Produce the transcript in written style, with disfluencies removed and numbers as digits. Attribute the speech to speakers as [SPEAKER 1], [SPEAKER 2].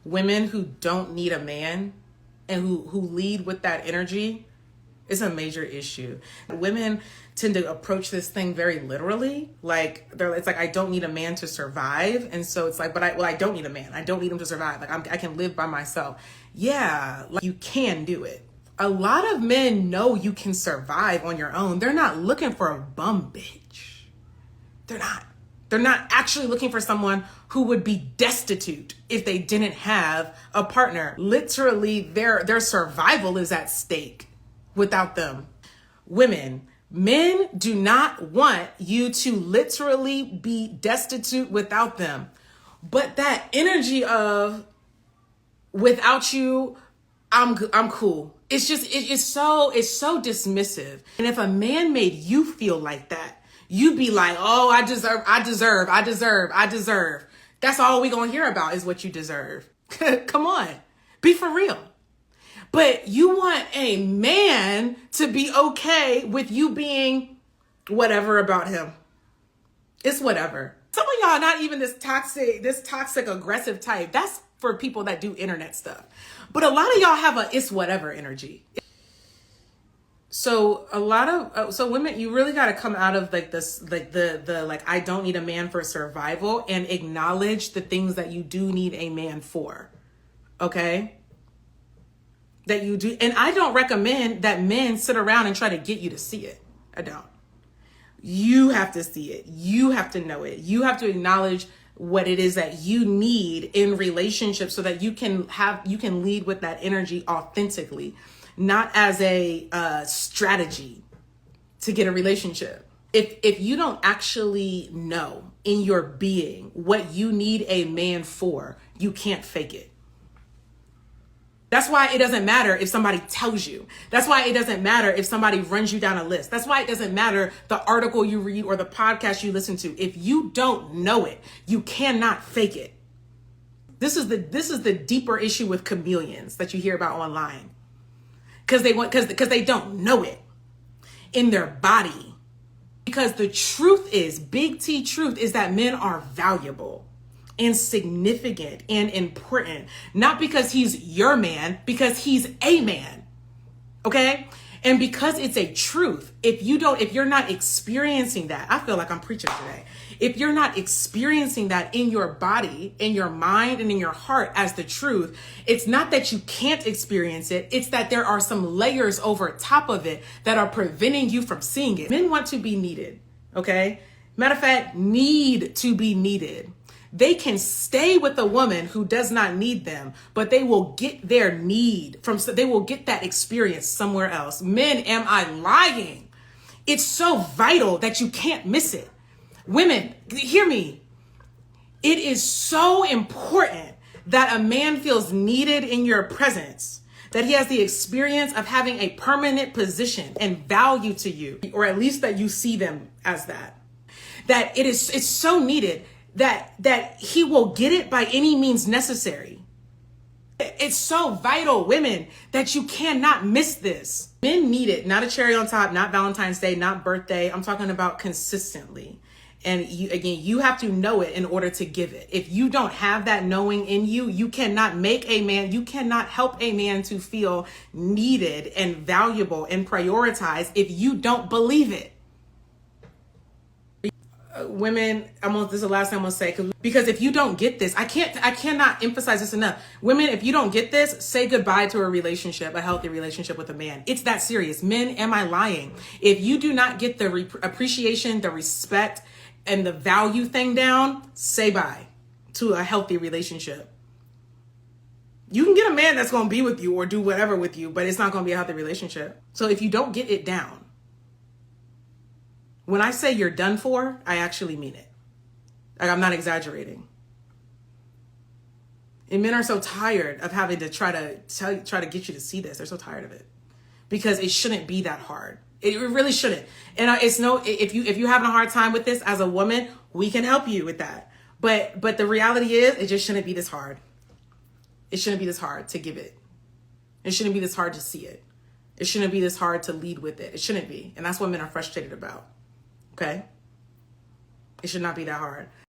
[SPEAKER 1] women who don't need a man and who lead with that energy, it's a major issue. Women tend to approach this thing very literally. Like it's like, I don't need a man to survive. And so it's like, but I don't need a man. I don't need him to survive. Like I can live by myself. Yeah, like you can do it. A lot of men know you can survive on your own. They're not looking for a bum bitch. They're not. They're not actually looking for someone who would be destitute if they didn't have a partner. Literally, their survival is at stake without them. Women, men do not want you to literally be destitute without them. But that energy of without you, I'm cool. It's just, it's so dismissive. And if a man made you feel like that, you'd be like, oh, I deserve. That's all we gonna hear about is what you deserve. Come on, be for real. But you want a man to be okay with you being whatever about him. It's whatever. Some of y'all not even this toxic, aggressive type. That's for people that do internet stuff. But a lot of y'all have a it's whatever energy. So so women, you really got to come out of like this, like the I don't need a man for survival, and acknowledge the things that you do need a man for. Okay? That you do. And I don't recommend that men sit around and try to get you to see it. I don't. You have to see it. You have to know it. You have to acknowledge what it is that you need in relationships so that you can lead with that energy authentically, not as a strategy to get a relationship. If you don't actually know in your being what you need a man for, you can't fake it. That's why it doesn't matter if somebody tells you. That's why it doesn't matter if somebody runs you down a list. That's why it doesn't matter the article you read or the podcast you listen to. If you don't know it, you cannot fake it. This is the deeper issue with chameleons that you hear about online. Because they don't know it in their body. Because the truth is, big T truth is that men are valuable and significant and important, not because he's your man, because he's a man. Okay? And because it's a truth, if you're not experiencing that, I feel like I'm preaching today. If you're not experiencing that in your body, in your mind, and in your heart as the truth, it's not that you can't experience it. It's that there are some layers over top of it that are preventing you from seeing it. Men want to be needed. Okay? Matter of fact, need to be needed. They can stay with a woman who does not need them, but they will get their need they will get that experience somewhere else. Men, am I lying? It's so vital that you can't miss it. Women, hear me. It is so important that a man feels needed in your presence, that he has the experience of having a permanent position and value to you, or at least that you see them as that. That it's so needed that he will get it by any means necessary. It's so vital, women, that you cannot miss this. Men need it, not a cherry on top, not Valentine's Day, not birthday. I'm talking about consistently. And you have to know it in order to give it. If you don't have that knowing in you, you cannot you cannot help a man to feel needed and valuable and prioritized if you don't believe it. Women, this is the last thing I'm gonna say, because if you don't get this, I cannot emphasize this enough. Women, if you don't get this, say goodbye to a relationship, a healthy relationship with a man. It's that serious. Men, am I lying? If you do not get the appreciation, the respect, and the value thing down, say bye to a healthy relationship. You can get a man that's gonna be with you or do whatever with you, but it's not gonna be a healthy relationship. So if you don't get it down, when I say you're done for, I actually mean it. Like, I'm not exaggerating. And men are so tired of having to try to get you to see this. They're so tired of it because it shouldn't be that hard. It really shouldn't. And if you're having a hard time with this as a woman, we can help you with that. But the reality is, it just shouldn't be this hard. It shouldn't be this hard to give it. It shouldn't be this hard to see it. It shouldn't be this hard to lead with it. It shouldn't be. And that's what men are frustrated about. Okay? It should not be that hard.